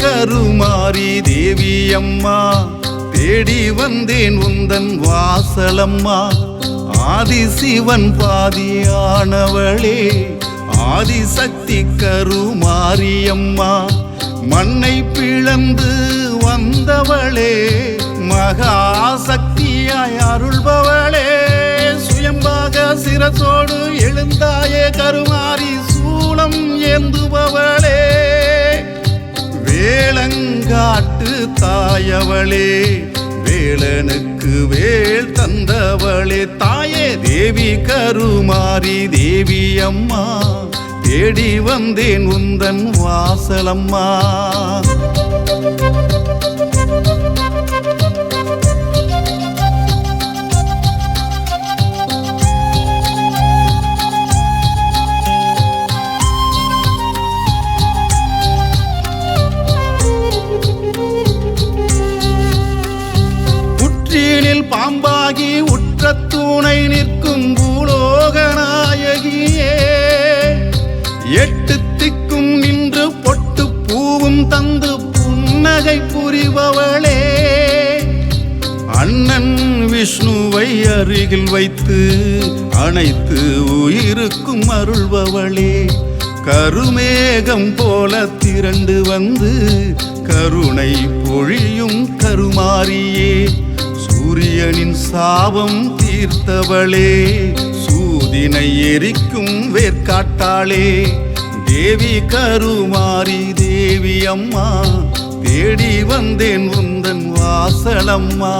கருமாரி தேவி அம்மா தேடி வந்தேன் உந்தன் வாசலம்மா. ஆதிசிவன் பாதியானவளே ஆதிசக்தி கருமாரியம்மா. மண்ணை பிளந்து வந்தவளே மகாசக்தியாய் அருள்பவளே. சுயம்பாக சிரசோடு எழுந்தாயே கருமாரி சூலம் ஏந்துபவளே. வேளங்காட்டு தாயவளே வேலனுக்கு வேல் தந்தவளே. தாயே தேவி கருமாரி தேவி அம்மா தேடி வந்தேன் உந்தன் வாசலம்மா. புற்றினில் பாம்பாகி உற்ற தூணை நிற்கும் பூலோகநாயகியே. எட்டு திக்கும் நின்று பொட்டு பூவும் தந்து புன்னகை புரிபவளே. அண்ணன் விஷ்ணுவை அருகில் வைத்து அனைத்து உயிருக்கும் அருள்பவளே. கருமேகம் போல திரண்டு வந்து கருணை பொழியும் கருமாரியே. சூரியனின் சாபம் தீர்த்தவளே சூதினை எரிக்கும் வேர்க்காட்டாளே. தேவி கருமாரி தேவி அம்மா தேடி வந்தேன் உந்தன் வாசலம்மா.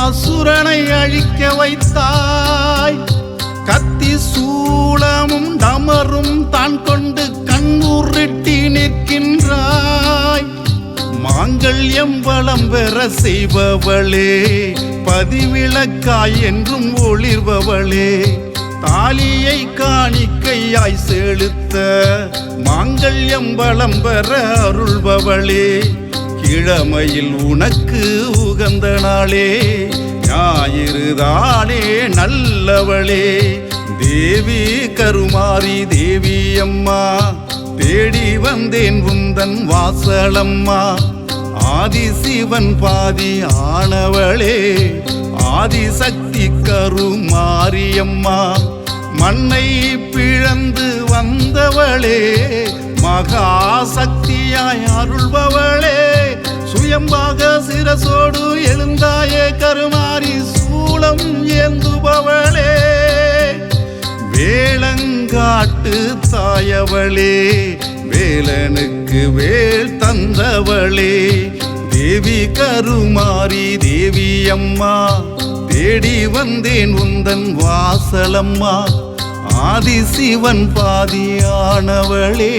அசுரனை அழிக்க வைத்தாய். கத்தி சூளமும் டமரும் தான் கொண்டு கண்ணுருட்டி நிற்கின்றாய். மாங்கல்யம் வளம் பெற செய்பவளே பதிவிளக்காய் என்றும் ஒளிர்பவளே. தாலியை காணிக்கையாய் செலுத்த மாங்கல்யம் வளம் பெற அருள்பவளே. கிழமையில் உனக்கு உகந்த நாளே ஞாயிறுதானே நல்லவளே. தேவி கருமாரி தேவி அம்மா தேடி வந்தேன் உந்தன் வாசலம்மா. ஆதிசிவன் பாதி ஆனவளே ஆதிசக்தி கருமாரியம்மா. மண்ணை பிளந்து வந்தவளே மகாசக்தியாய் அருள்பவளே. சுயம்பாக சிரசோடு எழுந்தாயே கருமாரி சூலம் ஏந்துபவளே. வேளங்காட்டு தாயவளே வேலனுக்கு வேல் தந்தவளே. தேவி கருமாரி தேவி அம்மா தேடி வந்தேன் உந்தன் வாசலம்மா. ஆதிசிவன் பாதியானவளே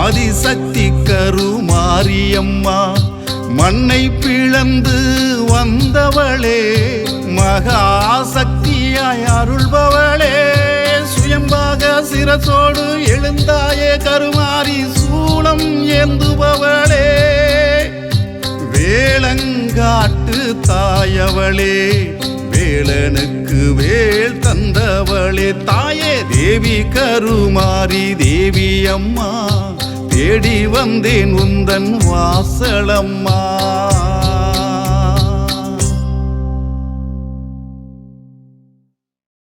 ஆதிசக்தி கருமாரியம்மா. மண்ணை பிளந்து வந்தவளே மகாசக்தியாய் அருள்பவளே. சுயம்பாக சிரசோடு எழுந்தாயே கருமாரி சூலம் ஏந்துபவளே. வேளங்காட்டு தாயவளே வேலனுக்கு வேல் தந்தவளே. தாயே தேவி கருமாரி தேவி அம்மா தேடி வந்தேன் உந்தன் வாசலம்மா.